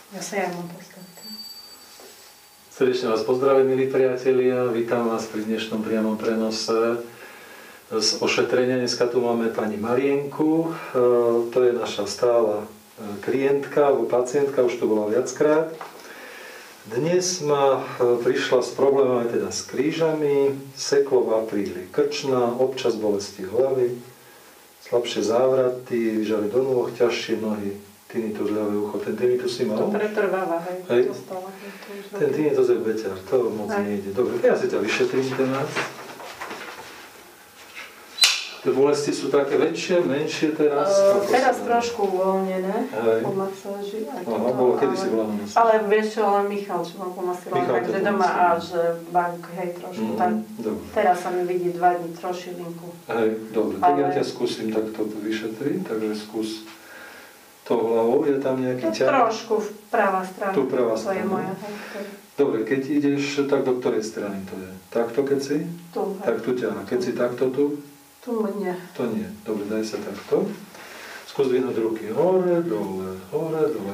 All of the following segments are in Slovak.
Ja sa ja mám postaviť. Srdečne vás pozdravím, milí priatelia. Vítam vás pri dnešnom priamom prenose z ošetrenia. Dneska tu máme pani Marienku. To je naša stála klientka alebo pacientka, už to bola viackrát. Dnes prišla s problémami teda s krížami, seklová príliv krčná, občas bolesti hlavy, slabšie závraty, žary do nôh, ťažšie nohy, tinnitus ľavé ucho. Ten tinnitus si mal? To pretrváva, hej. Ten tinnitus je beťar, to moc nejde. Dobre, ja si ťa vyšetrím teraz. Tie bolesti sú také väčšie, menšie teraz? Teraz trošku uvoľnené po masáži. Aha, kedy si bola na masáži? Ale vieš čo, len Michal, čo ma pomasíroval, takže doma a že bank, hej, trošku tak. Teraz sa mi vidí 2 dní troši linku. Hej, dobre, tak ja ťa skúsim takto vyšetriť, takže skús tou hlavou, je tam nejaký ťah? Trošku pravá strana. Tu pravá strana. To je moja. Dobre, keď ideš, tak do ktorej strany to je? Takto, keď si? Tu. Tak tu ťa. Keď si takto tu? Tu nie. To nie. Dobre, daj sa takto. Skús dvihnúť ruky hore, dole,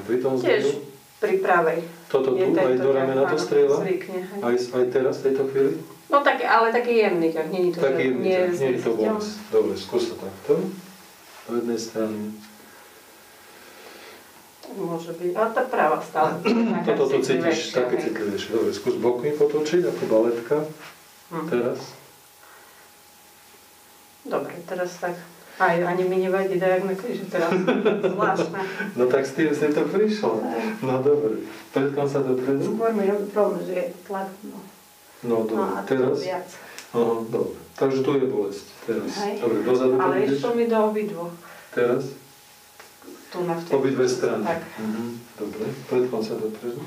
pri tom tiež zberu. Pri pravej. Toto tu, aj do ramena to strieľa? Zvykne. Aj teraz, v tejto chvíli? No tak, ale taký jemný ťah, nie je to, taký jemný ťah, nie je to bolesť. Dobre, skús to takto. Do jednej strany. Môže byť, ale tá práva stále. Toto tu cítiš, také citlivejšie. Dobre, skús bokmi potočiť, ako baletka. Teraz. Dobre, teraz tak. Ani mi nevadí diagna kríže teraz. Zvláštne. No tak s tým si to prišlo. No dobre. Predkom sa dopredu? Skôr mi robí problém, že je tlak. No dobre, teraz? Aha, dobre. Takže tu je bolesť. Teraz. Dobre, dozadu. Ale išlo mi do obidvoch. Teraz? Tu na vtedy. Obidve strany. Tak. Dobre, predkom sa dopredu.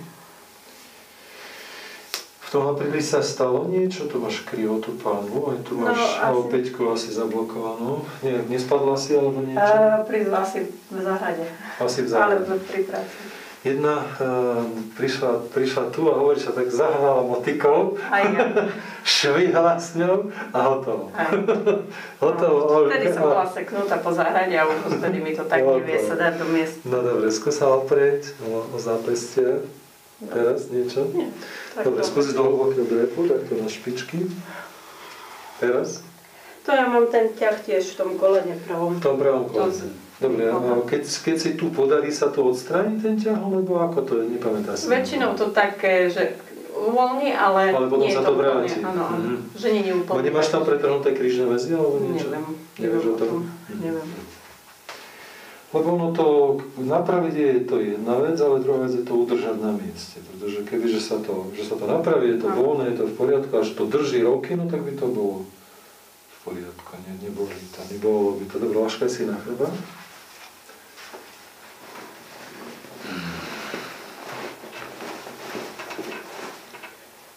V tom napríklad sa stalo niečo? Tu máš krivo tú palmu, aj tu máš opäťku asi zablokovanú. Nie, nespadla si alebo niečo? Asi v záhrade. Asi v záhrade. Ale pri práci. Jedna prišla tu a hovorí, že tak zahnala motikou, švihala s ňou a hotovo. Hotovo. Vtedy som bola seknutá po záhrade a už vtedy mi to tak nevie sa dať do miesta. No dobre, skúsa oprieť o zápestie. Teraz niečo? Nie. Dobre, skúsi do hlbokého drepu, takto na špičky. Teraz? To ja mám ten ťah tiež v tom kolene pravom. V tom pravom kolene. Dobre, a keď si tu podarí sa to odstrániť ten ťah, alebo ako to je? Nepamätá si. Väčšinou to také, že uvoľní, ale potom nie sa to vráti. Áno, že nie je úplne. Nemáš tam pretrhnuté krížne väzy alebo niečo? Neviem o tom. Neviem. Lebo ono to, napraviť je to jedna vec, ale druhá vec je to udržať na mieste. Pretože kebyže sa to napraví, je to voľné, je to v poriadku, až to drží roky, no tak by to bolo v poriadku. Nebolo by to. Dobre, laškaj si na chreba.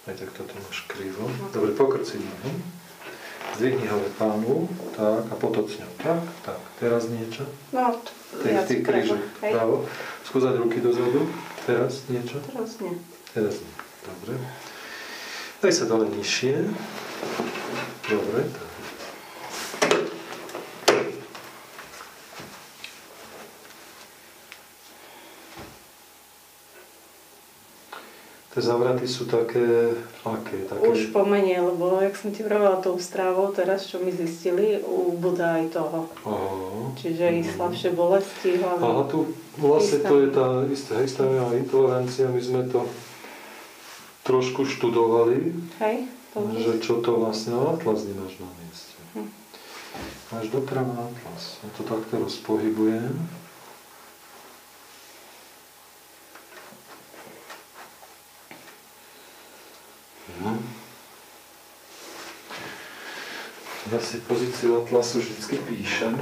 Aj tak toto máš krivo. Dobre, pokrci nohy. Zdvihni hore pánu, tak, a potoč ňou. Tak, teraz niečo. No, Tých krížov, právo. Skúsať ruky dozadu. Teraz niečo? Teraz nie. Teraz nie. Dobre. Daj sa dole nižšie. Dobre, tak. Tie zavraty sú také, aké? Už pomenej, lebo jak som ti vravela tou strávou teraz, čo mi zistili, ubúda aj toho. Čiže i slabšie bolesti. Aha, tu vlastne to je tá histamínová intolerancia, my sme to trošku študovali, že čo to vlastne, atlas nemáš na mieste. Máš doprava atlas, ja to takto rozpohybujem. Ja si pozíciu atlasu vždycky píšem.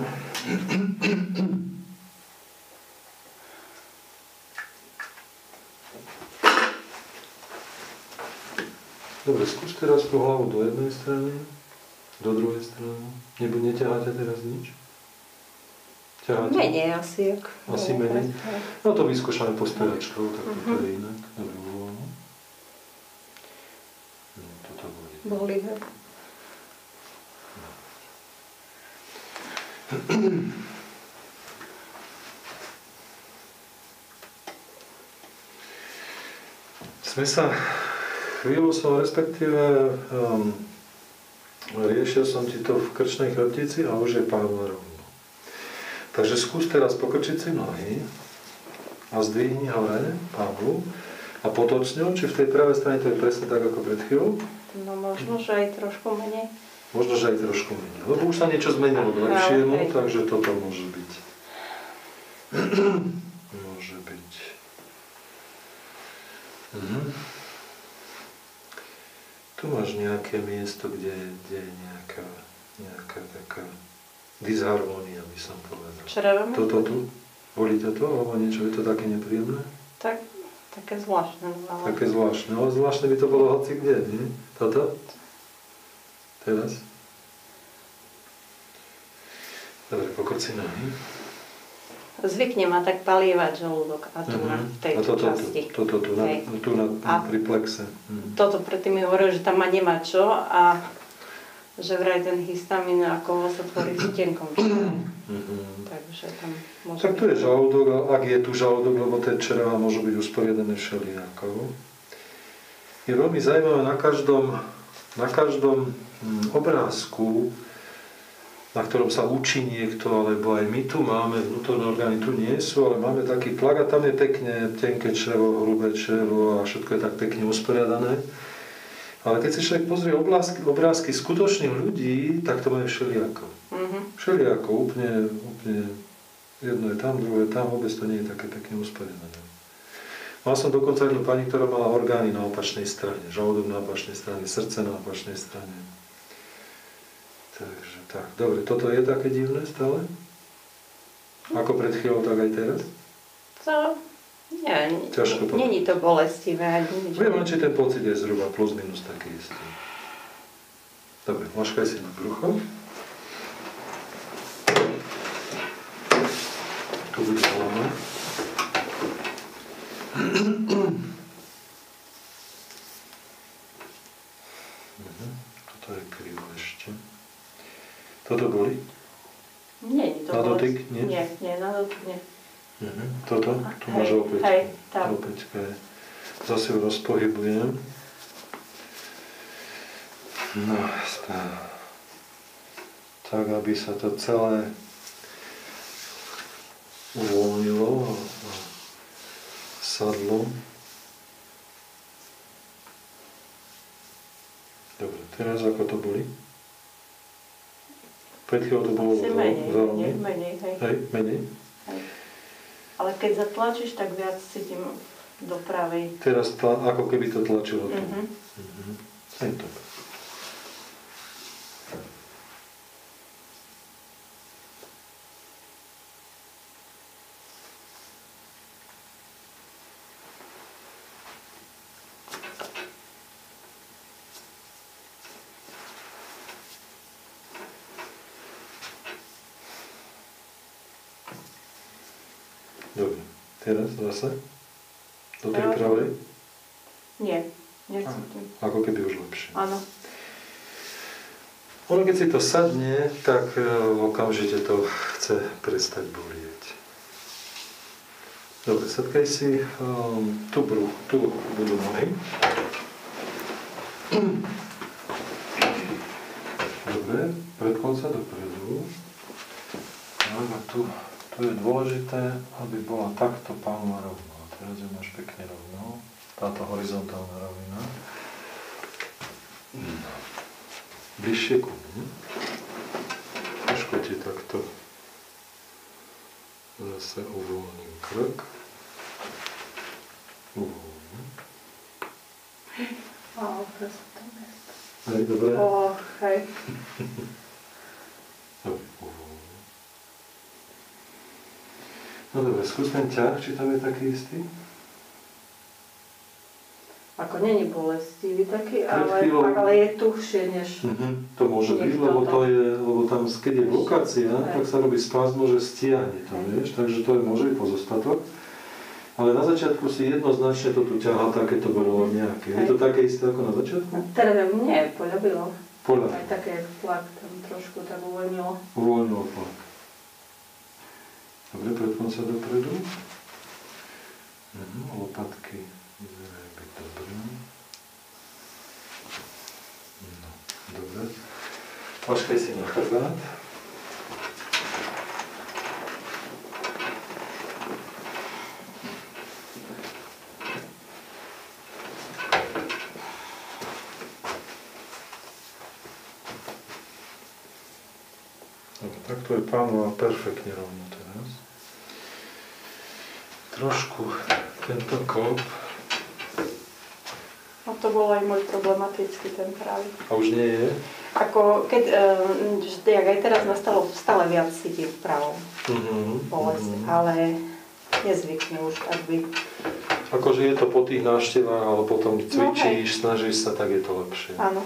Dobre, skús teraz tú hlavu do jednej strany, do druhej strany. Neťaháte teraz nič? Ťaháte? Menej asi. Asi menej? No to vyskúšame po spievačkou, tak to je inak. Dobre, voľno. No, toto boli. Chvíľu som respektíve riešil som ti to v krčnej chrbtici a už je pánva rovno. Takže skús teraz pokrčiť si nohy a zdvihni hore pánvu a potoč ňou, či v tej pravej strane to je presne tak ako pred chvíľou? No možno, že aj trošku menej. Možno, že aj trošku menej, lebo už sa niečo zmenilo k lepšiemu, takže toto môže byť. Môže byť. Tu máš nejaké miesto, kde je nejaká taká disharmónia, by som povedal. Črevami? Toto tu? Bolí to, alebo niečo? Je to také nepríjemné? Také zvláštne. Ale... Také zvláštne, ale zvláštne by to bolo hoci kde, nie? Toto? Teraz? Dobre, pokrci nohy. Zvykne ma tak palievať žalúdok a tu na tejto časti. Toto tu na pri plexe. Toto predtým mi hovoril, že tam ma nemá čo a že vraj ten histamín ako sa tvorí v tenkom čreve. Takže tam môže tak to je žalúdok, ak je tu žalúdok, lebo tie čreva môžu byť usporiadané všelijako. Je veľmi zaujímavé na každom obrázku, na ktorom sa učí niekto, alebo aj my tu máme, vnútorné orgány tu nie sú, ale máme taký plak a tam je pekne tenké črevo, hrubé črevo a všetko je tak pekne usporiadané. Ale keď si človek pozrie obrázky skutočných ľudí, tak to majú všelijako. Všelijako, úplne jedno je tam, druhé je tam, vôbec to nie je také pekne usporiadané. Mal som dokonca jednu pani, ktorá mala orgány na opačnej strane, žalúdok na opačnej strane, srdce na opačnej strane. Takže tak, dobre, toto je také divné stále? Ako pred chvíľou, tak aj teraz? To, nie je to bolestivé. Viem len, či ten pocit je zhruba plus minus taký istý. Dobre, maškaj si na brucho. Tu bude hlava. Toto je krivo ešte. Toto boli? Nie je to na dotyk? Nie, na dotyk nie. Toto? Tu máš opäť. Hej, tam. Opäťka je. Zase ju rozpohybujem. No, tak, aby sa to celé uvoľnilo a sadlo. Dobre, teraz ako to boli? Pred chvíľou to bolo veľmi. Menej, hej. Hej, menej. Hej. Ale keď zatlačíš, tak viac cítim do pravej. Teraz ako keby to tlačilo tu. Hej, to. Dobre, teraz zase do tej pravej? Nie, necítim. Ako keby už lepšie. Áno. Ono keď si to sadne, tak okamžite to chce prestať bolieť. Dobre, sadkaj si tu budú nohy. Dobre, predklon sa dopredu. A tu je dôležité, aby bola takto pánva rovno. Teraz ju máš pekne rovno. Táto horizontálna rovina. Bližšie ku mne. Trošku ti takto zase uvoľním krk. Uvoľním. Presne to miesto. Hej, dobre? Hej. Dobre, uvoľním. No dobre, skús ten ťah, či tam je taký istý? Ako není bolestivý taký, ale je tuhšie než... To môže byť, lebo tam, keď je blokácia, tak sa robí spazmo, že stiahne to, vieš, takže to môže byť pozostatok. Ale na začiatku si jednoznačne to tu ťahá, také to bolo nejaké. Je to také isté ako na začiatku? Teda nie, poľavilo. Poľavilo. Aj také tlak tam trošku tak uvoľnilo. Uvoľnilo tlak. Dobre, predpon sa dopredu. Lopatky vyzerajú byť dobré. No, dobre. Počkaj si na chrbát. Dobre, takto je pánova perfektne rovno teraz. Trošku tento klop. No to bol aj môj problematický ten pravý. A už nie je? Ako keď, jak aj teraz nastalo, stále viac cítim v pravom bolesť, ale nezvykne už tak byť. Akože je to po tých návštevách, ale potom cvičíš, snažíš sa, tak je to lepšie. Áno.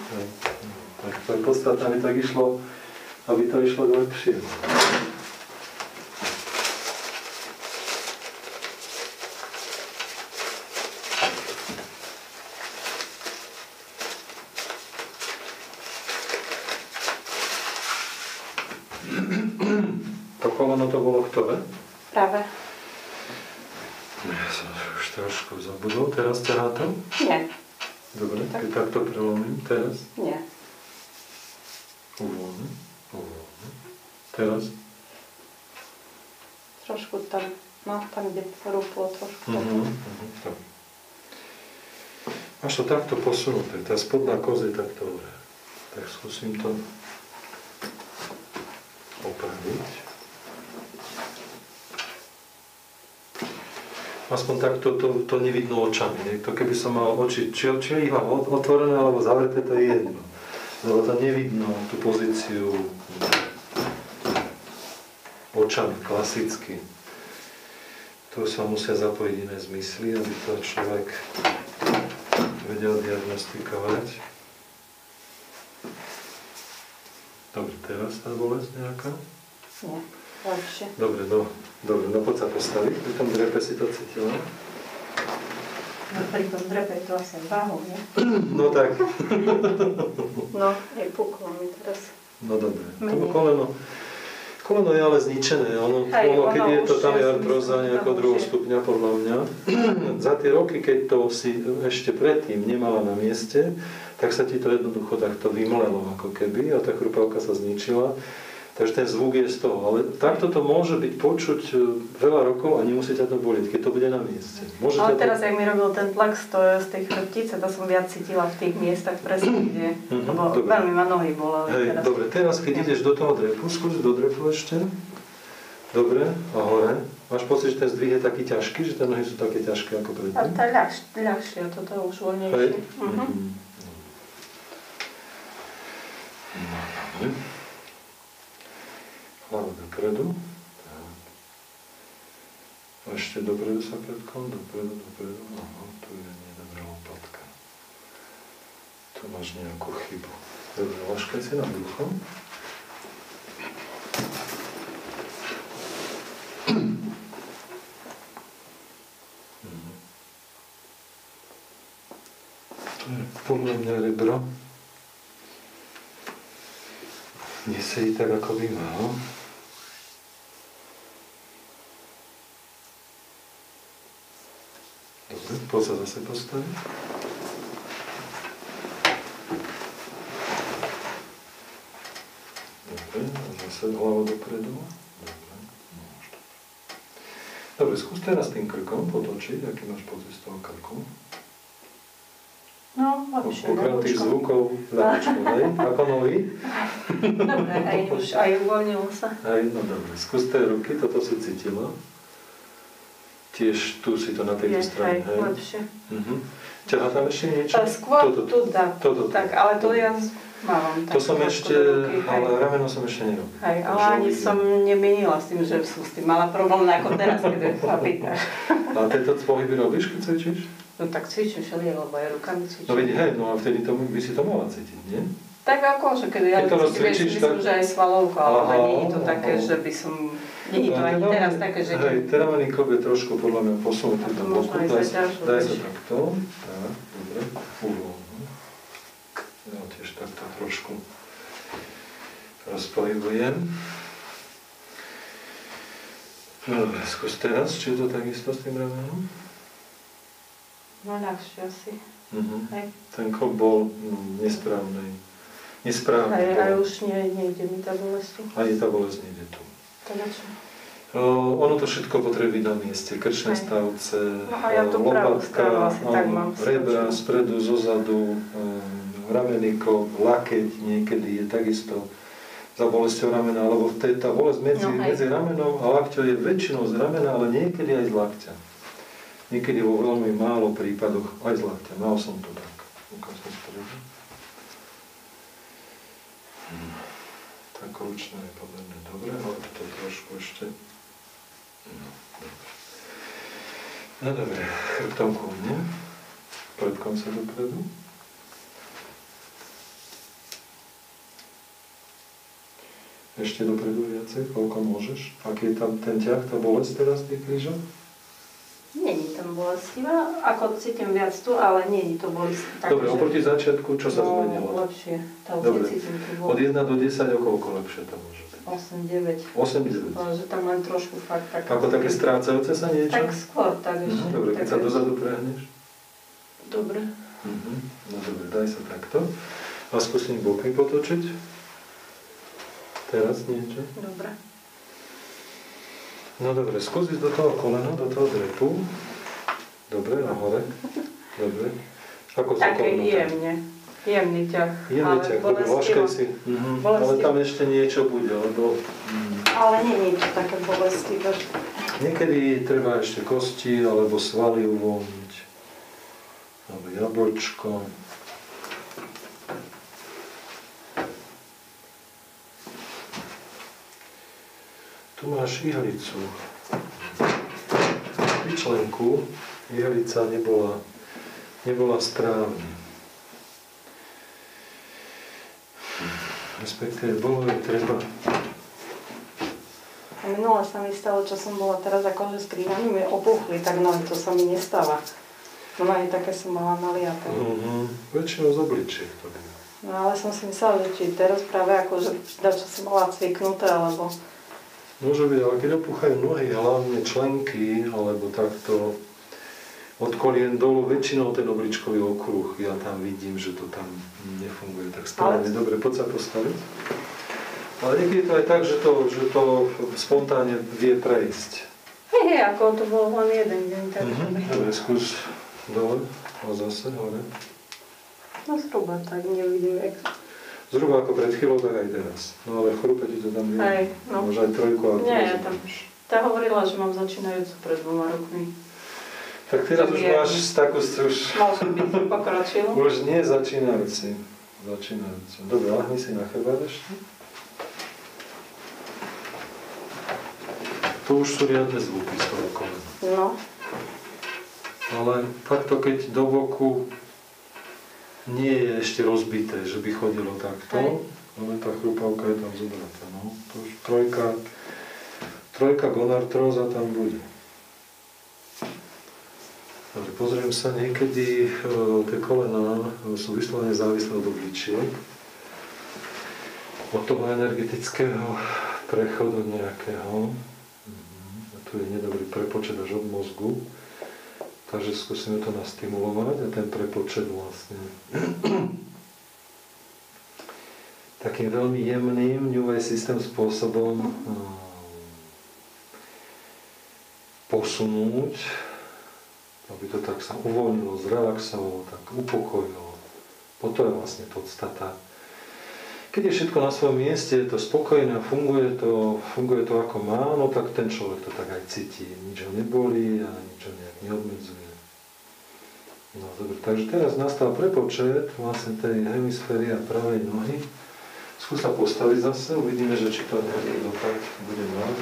Tak to je podstatné, aby to išlo lepšie. To koleno to bolo ktoré? Práve. Ja som už trošku zabudol. Teraz ťahá to? Nie. Dobre, keď takto prelomím. Teraz? Nie. Uvoľne. Teraz? Trošku tam, no tam, kde rúplo trošku. Tak. Máš to takto posunuté. Tá spodná koz je takto hore. Tak skúsim to opraviť. Aspoň takto to nevidno očami. To keby som mal oči, či ich mám otvorené alebo zavreté, to je jedno. Lebo to nevidno, tú pozíciu očami, klasicky. Tu sa musia zapojiť iné zmysly, aby to človek vedel diagnostikovať. Dobre, teraz tá bolesť nejaká? Nie, lepšie. Dobre, no poď sa postaviť. Pri tom drepe si to cítila? No pri tom drepe je to asi váhou, nie? No tak. No, aj puklo mi teraz. No dobre. Koleno je ale zničené. Keď je to tam je artróza nejakého druhého stupňa, podľa mňa. Za tie roky, keď to si ešte predtým nemala na mieste, tak sa ti to jednoducho takto vymlelo ako keby a tá chrupavka sa zničila. Takže ten zvuk je z toho. Ale takto to môže byť počuť veľa rokov a nemusí ťa to bolieť, keď to bude na mieste. Ale teraz, jak mi robil ten tlak z tej chrbtice, to som viac cítila v tých miestach presne, kde veľmi ma nohy boleli. Teraz. Dobre, teraz keď ideš do toho drepu, skús do drepu ešte. Dobre, a hore. Máš pocit, že ten zdvih je taký ťažký, že tie nohy sú také ťažké ako predtým? A to je ľahšie, toto je už voľnejšie. Hlavu dopredu. A ešte dopredu sa predkom, dopredu. Tu je nedobrá lopatka. Tu máš nejakú chybu. Dobre, laškaj si na brucho. To je podľa mňa rebro. Nesedí tak, ako by mal. Dobre, poď sa zase postaviť. Dobre, a zase hlavu dopredu. Dobre, skús teraz tým krkom potočiť, aký máš pocit z toho krku. No, lepšie. Okrem tých zvukov ľavičku, hej? Ako nohy? Dobre, aj uvoľnilo sa. No dobre, skús tie ruky, toto si cítila. Tiež tu si to na tejto strane, hej? Lepšie. Ťahá tam ešte niečo? Skôr tu dá, tak, ale to ja mávam. To som ešte, ale rameno som ešte nerobil. Hej, ale ani som nemienila s tým, že sú s tým mala problém ako teraz, keď sa pýtaš. A tieto pohyby robíš, keď cvičíš? No tak cvičím všelijak, lebo aj rukami cvičím. No vidí, hej, no a vtedy by si to mala cítiť, nie? Tak ako, že keď ja cvičíš, myslím, že aj svalovka, ale nie je to také, že by som... Nie je to ani teraz také, že... Hej, teramený klop je trošku podľa mňa posunutý do boku. Daj sa takto. Tak, dobre. Uvoľno. Ja tiež takto trošku rozpohybujem. Dobre, skús teraz, či je to takisto s tým ramenom? No ľahšie asi. Hej. Ten klop bol nesprávny. Nesprávny. Aj už nejde mi tá bolesť. Ani tá bolesť nejde tu. To na čo? Ono to všetko potrebí na mieste. Krčné stavce, no a ja tú pravú stranu asi tak mám. Rebra, spredu, zozadu, ramenný klop, lakeť niekedy je takisto za bolesťou ramena, alebo tá bolesť medzi ramenom a lakťou je väčšinou z ramena, ale niekedy aj z lakťa. Niekedy vo veľmi málo prípadoch aj z lakťa. Mal som to tak. Ukážem spredu. Tak ručná je pomerne dobre, ale to trošku ešte. No dobre, chrbtom ku mne, predkom sa dopredu. Ešte dopredu viacej, koľko môžeš? Aký je tam ten ťah, tá bolesť teraz tých krížov? Není tam bolestivá, ako cítim viac tu, ale není to bolestivá. Dobre, oproti začiatku, čo sa zmenilo? Lepšie, to už necítim tu bolesť. Od 1 do 10 o koľko lepšie to môže byť? 8-9. 8-9. Že tam len trošku fakt tak... Ako také strácajúce sa niečo? Tak skôr, tak ešte. Dobre, keď sa dozadu prehneš? Dobre. No dobre, daj sa takto. A skúsim boky potočiť. Teraz niečo. Dobre. No dobre, skús ísť do toho kolena, do toho drepu. Dobre, nahore. Dobre. Ako sa koleno? Také jemný ťah. Jemný ťah, dobre, vážkej si. Ale tam ešte niečo bude, lebo... Ale nie je to také bolestivé. Niekedy treba ešte kosti alebo svaly uvoľniť. Alebo jablčko. Tu máš ihlicu. Vyčlenku. Ihlica nebola správne. Respektíve bolo jej treba. A minule sa mi stalo, čo som bola teraz akože s krížami, mi opuchli, tak nohy, to sa mi nestáva. No aj také som mala naliaté. Väčšinou z obličiek to bude. No ale som si myslela, že či teraz práve akože čo som mala cviknuté, alebo... Môže byť, ale keď opúchajú nohy, hlavne členky, alebo takto od kolien dolu, väčšinou ten obličkový okruh, ja tam vidím, že to tam nefunguje tak správne. Dobre, poď sa postaviť. Ale niekedy to aj tak, že to spontánne vie prejsť. Hej, ako to bolo len jeden deň. Dobre, skús dole a zase hore. No zhruba tak, nevidím, jak... Zhruba ako pred chvíľou, tak aj teraz. No ale chrupe ti to tam nie. Hej, no. Možno aj trojku, ale... Nie, ja tam... Tá hovorila, že mám začínajúcu pred 2 rokmi. Tak teraz už máš takú už... Môžem byť pokročil. Už nie začínajúci. Dobre, lahni si na chrbát ešte. To už sú riadne zvuky z toho kolena. No. Ale takto, keď do boku nie je ešte rozbité, že by chodilo takto, ale tá chrupavka je tam zobratá. No. To už trojka gonartróza tam bude. Dobre, pozriem sa, niekedy tie kolená sú vyslovene závislé od obličiek, od toho energetického prechodu nejakého. A tu je nedobrý prepočet až od mozgu, takže skúsime to nastimulovať a ten prepočet vlastne takým veľmi jemným New Age systém spôsobom posunúť, aby to tak sa uvoľnilo, zrelaxovalo, tak upokojilo. Toto je vlastne podstata. Keď je všetko na svojom mieste, je to spokojné a funguje to ako má, no tak ten človek to tak aj cíti. Nič ho nebolí a nič ho nejak neobmedzuje. No dobre, takže teraz nastal prepočet vlastne tej hemisféry a pravej nohy. Skús sa postaviť zase, uvidíme, že či to nejaký dopad bude mať,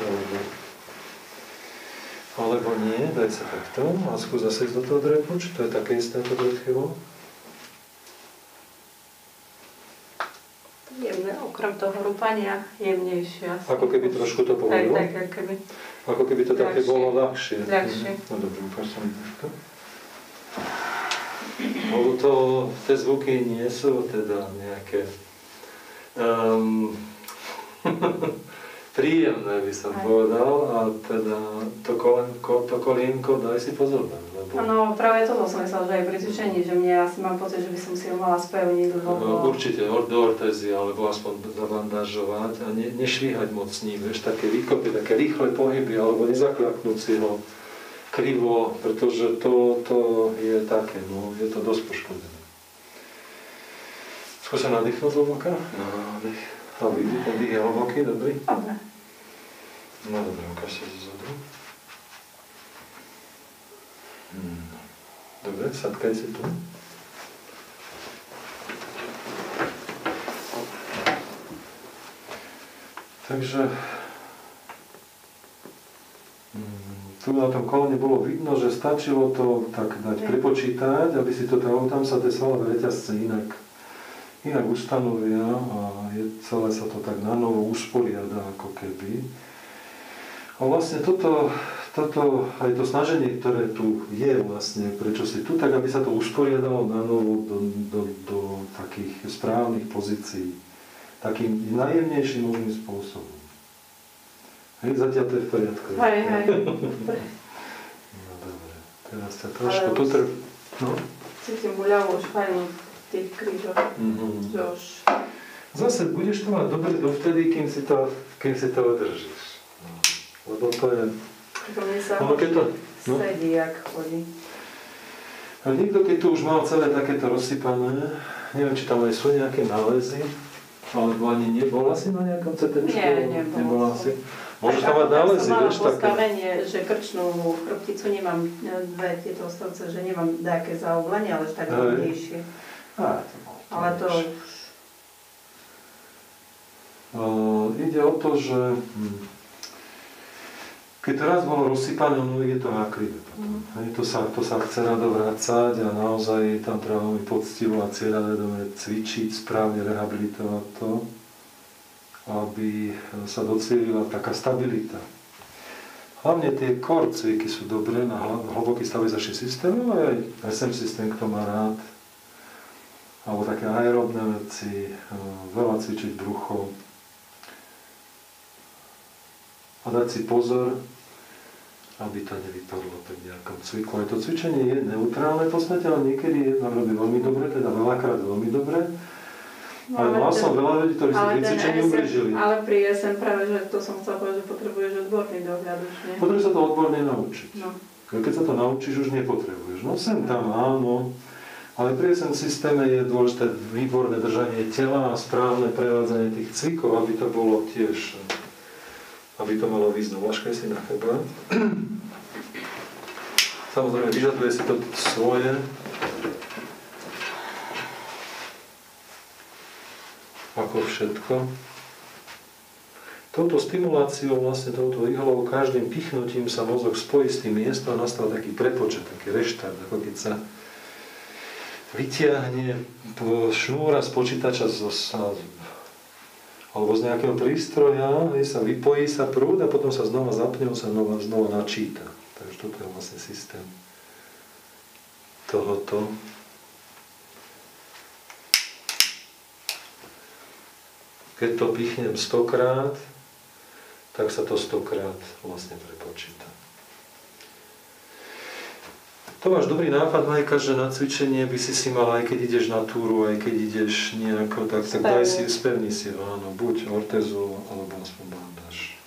alebo nie, daj sa takto a skús zase ísť do toho drepu, či to je také isté ako pred chvíľou. Jemné, okrem toho rúpania, jemnejšie. Ako keby trošku to povolilo? Tak, ako keby. Ako keby to také bolo ľahšie. Ľahšie. No dobre, ukáž sa mi takto. Lebo tie zvuky nie sú teda nejaké... príjemné by som povedal, a teda to kolienko, daj si pozor. No práve toto som myslela, že aj pri cvičení, že mne asi mám pocit, že by som si ho mala spevniť, lebo... No, určite, do ortézy, alebo aspoň zabandážovať a nešvíhať moc s ním, vieš, také výkopy, také rýchle pohyby, alebo nezakľaknúť si ho krivo, pretože to je také, no, je to dosť poškodené. Skús sa nadýchnuť hlboka? Nádych. A vidí, ten dých je hlboký, dobrý? Dobre. No dobre, ukáž sa zozadu. Dobre, sadkaj si tu. Takže tu na tom kolene bolo vidno, že stačilo to tak dať prepočítať, aby si to tam sa tie svalové reťazce inak ustanovia a celé sa to tak na novo usporiada ako keby. A vlastne toto aj to snaženie, ktoré tu je vlastne, prečo si tu, tak aby sa to usporiadalo na novo do takých správnych pozícií. Takým najjemnejším možným spôsobom. Hej, zatiaľ to je v poriadku. Hej. No dobre, teraz sa trošku no? Cítim ľavú špajnu v tých krížoch, že už... Zase budeš to mať dobre dovtedy, kým si to udržíš. No. Lebo to je... To mne sa sedí, jak chodí. A niekto, keď tu už mal celé takéto rozsypané, neviem, či tam aj sú nejaké nálezy, alebo ani nebola si na nejakom CTčku? Nie, nebola si. Môžeš tam mať nálezy, vieš, také. Postavenie, že krčnú chrbticu nemám dve tieto stavce, že nemám nejaké zaoblenie, ale tak rovnejšie. Ale to už... Ide o to, že keď to raz bolo rozsypané, no je to háklivé potom. To sa chce rado vrácať a naozaj tam treba veľmi poctivo a cieľavedome cvičiť, správne rehabilitovať to, aby sa docielila taká stabilita. Hlavne tie core cviky sú dobré na hlboký stabilizačný systém, ale aj SM systém, kto má rád. Alebo také aerobné veci, veľa cvičiť brucho. A dať si pozor, aby to nevypadlo pri nejakom cviku. Aj to cvičenie je neutrálne v podstate, ale niekedy je robí veľmi dobre, teda veľakrát veľmi dobre. Ale mal som veľa ľudí, ktorí si pri cvičení ublížili. Ale pri SM práve, že to som chcela povedať, že potrebuješ odborný dohľad už, nie? Potrebuješ sa to odborne naučiť. No. Keď sa to naučíš, už nepotrebuješ. No sem tam áno, ale pri SM systéme je dôležité výborné držanie tela a správne prevádzanie tých cvikov, aby to bolo tiež, aby to malo význam. Laškaj si na chrbát. Samozrejme, vyžaduje si to svoje. Ako všetko. Touto stimuláciou, vlastne touto ihlou, každým pichnutím sa mozog spojí s tým miestom a nastáva taký prepočet, taký reštart, ako keď sa vytiahne šnúra z počítača alebo z nejakého prístroja, sa vypojí sa prúd a potom sa znova zapne, on sa znova načíta. Takže toto je vlastne systém tohoto. Keď to pichnem 100-krát, tak sa to 100-krát vlastne prepočíta. To máš dobrý nápad, Majka, že na cvičenie by si mal, aj keď ideš na túru, aj keď ideš nejako, tak daj si, spevni si ho, áno, buď ortézu, alebo aspoň bandáž.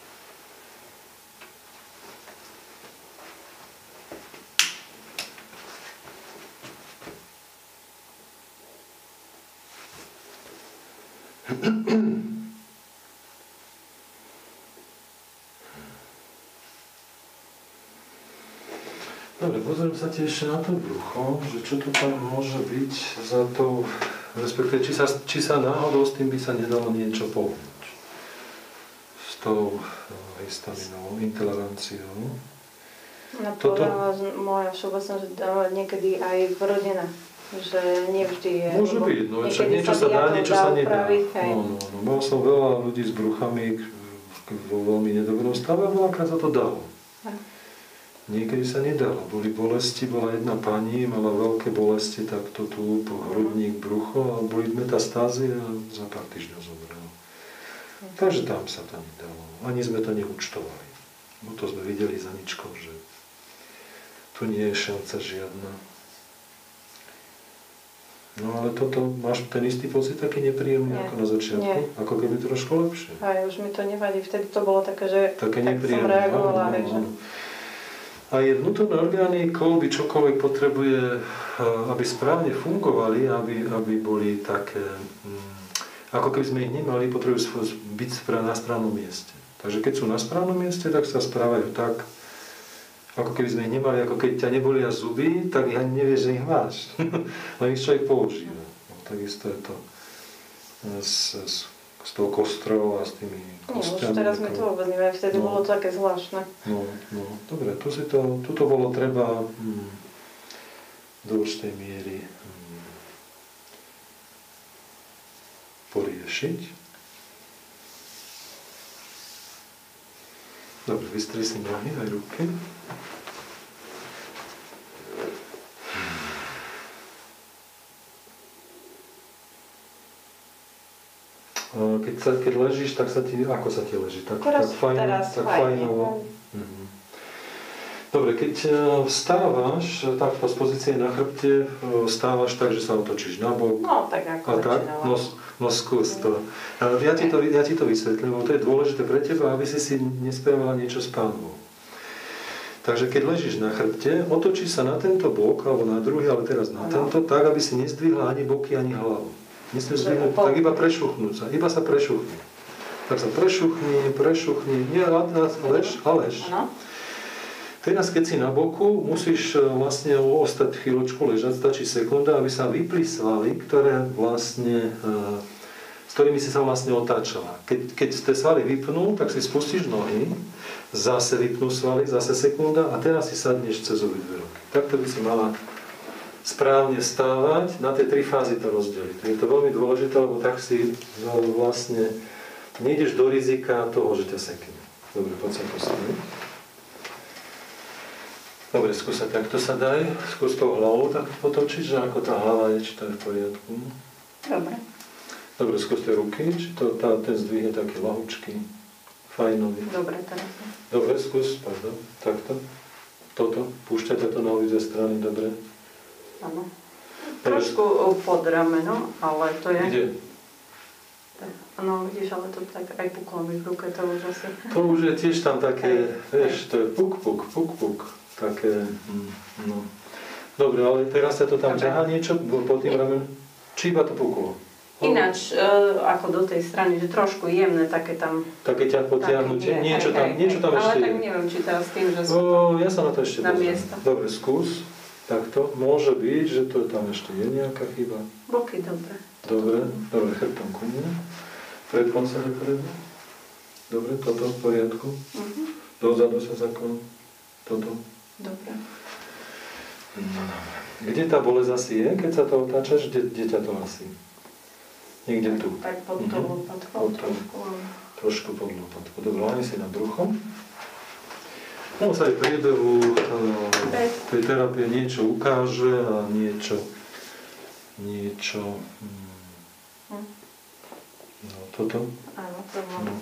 Dobre, pozriem sa ti ešte na to brucho, že čo to tam môže byť za to, respektíve či sa náhodou s tým by sa nedalo niečo pohnúť. S tou histaminovou intoleranciou. No povedala moja všeobecná, že niekedy aj vrodená. Že nevždy je. Môže byť, no však niečo sa dá, niečo sa nedá. No. Mal som veľa ľudí s bruchami vo veľmi nedobrom stave a veľakrát sa to dalo. Niekedy sa nedalo. Boli bolesti, bola jedna pani, mala veľké bolesti, takto tu po hrudník, brucho a boli metastázy a za pár týždňov zomrela. Takže tam sa to nedalo. Ani sme to neúčtovali. No to sme videli za ničkou, že tu nie je šanca žiadna. No ale toto, máš ten istý pocit taký nepríjemný ako na začiatku? Nie. Ako keby trošku lepšie. Aj už mi to nevadí, vtedy to bolo také, že také tak som reagovala. A je vnútorné orgány, kĺby, čokoľvek potrebuje, aby správne fungovali, aby boli také, ako keby sme ich nemali, potrebujú byť na správnom mieste. Takže keď sú na správnom mieste, tak sa správajú tak, ako keby sme ich nemali, ako keď ťa nebolia zuby, tak ich ani nevieš, že ich máš. Len ich človek používa. No, takisto je to s tou kostrou a s tými kostiami. Už teraz mi to vôbec neviem, vtedy bolo to také zvláštne. No, dobre, tuto bolo treba do určitej miery poriešiť. Dobre, vystri si nohy aj ruky. Keď ležíš, tak sa ti, ako sa ti leží? Tak fajnovo. Dobre, keď vstávaš takto z pozície na chrbte, vstávaš tak, že sa otočíš na bok. No, tak ako začínala. No skús to. Ja ti to vysvetlím, lebo to je dôležité pre teba, aby si nespravila niečo s Pánom. Takže keď ležíš na chrbte, otočíš sa na tento bok, alebo na druhý, ale teraz na tento, tak, aby si nezdvihla ani boky, ani hlavu. Nesmieš zdvihnúť, tak iba prešuchnúť sa, iba sa prešuchni. Tak sa prešuchni, nie lež. Teraz, keď si na boku, musíš vlastne ostať chvíľočku ležať, stačí sekunda, aby sa vypli svaly, s ktorými si sa vlastne otáčala. Keď tie svaly vypnú, tak si spustíš nohy, zase vypnú svaly, zase sekunda a teraz si sadneš cez obidve ruky. Takto by si mala správne vstávať, na tie 3 fázy to rozdeliť. Je to veľmi dôležité, lebo tak si vlastne nejdeš do rizika toho, že ťa sekne. Dobre, poď sa postaviť. Dobre, skús sa takto sa daj, skús tou hlavou tak potočiť, že ako tá hlava je, či to je v poriadku. Dobre. Dobre, skús tie ruky, či ten zdvih je taký ľahučký, fajnový. Dobre, teraz. Dobre, skús, pardon, takto. Toto, púšťate to na obidve strany, dobre. Áno. Trošku pod rameno, ale to je... Kde? No, vidíš, ale to tak aj puklo mi v ruke, to už asi... To už je tiež tam také, vieš, to je puk, také, no. Dobre, ale teraz sa to tam ťahá niečo pod tým ramenom? Či iba to puklo? Ináč, ako do tej strany, že trošku jemné také tam... Také ťa potiahnutie, niečo tam ešte je. Ale tak neviem, či teraz tým, že sú ja sa na to ešte na miesto. Dobre, skús. Takto. Môže byť, že to tam ešte je nejaká chyba. Boky, dobre. Dobre, chrbtom ku mne. Predklon sa dopredu. Dobre, toto v poriadku. Dozadu sa zaklon. Toto. Dobre. Kde tá bolesť asi je, keď sa to otáčaš? Kde ťa to asi? Niekde tu. Tak pod tou lopatkou trošku. Trošku pod lopatkou. Dobre, hlavne si nad bruchom. No sa aj v priebehu tej terapie niečo ukáže a niečo no toto. Áno, to bolo. No,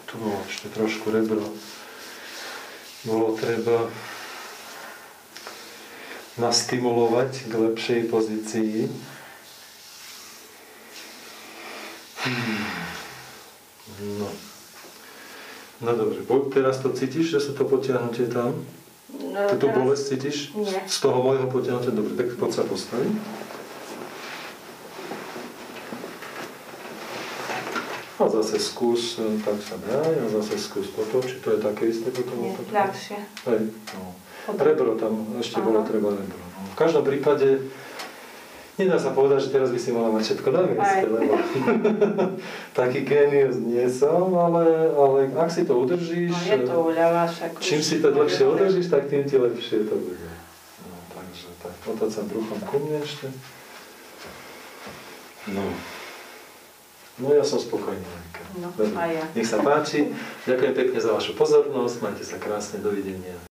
tu bolo ešte trošku rebro. Bolo treba nastimulovať k lepšej pozícii. No dobre, teraz to cítiš, že sa to potiahnutie tam? No, tú bolesť cítiš? Nie. Z toho môjho potiahnutia? Dobre, tak poď sa postaviť. A zase skús, tak sa daj, a zase skús potočiť, to je také isté potom? Nie, ľahšie. Hej, no. Rebro tam, ešte bolo treba rebro. No. V každom prípade, nedá sa povedať, že teraz by si mala mať všetko na mieste, lebo taký génius nie som, ale ak si to udržíš, no je to uľaváš, ako čím si to dlhšie udržíš, tak tým ti lepšie to bude. No, takže tak, potoč sa bruchom ku mne ešte. No ja som spokojný. No, a ja. Nech sa páči, ďakujem pekne za vašu pozornosť, majte sa krásne, dovidenia.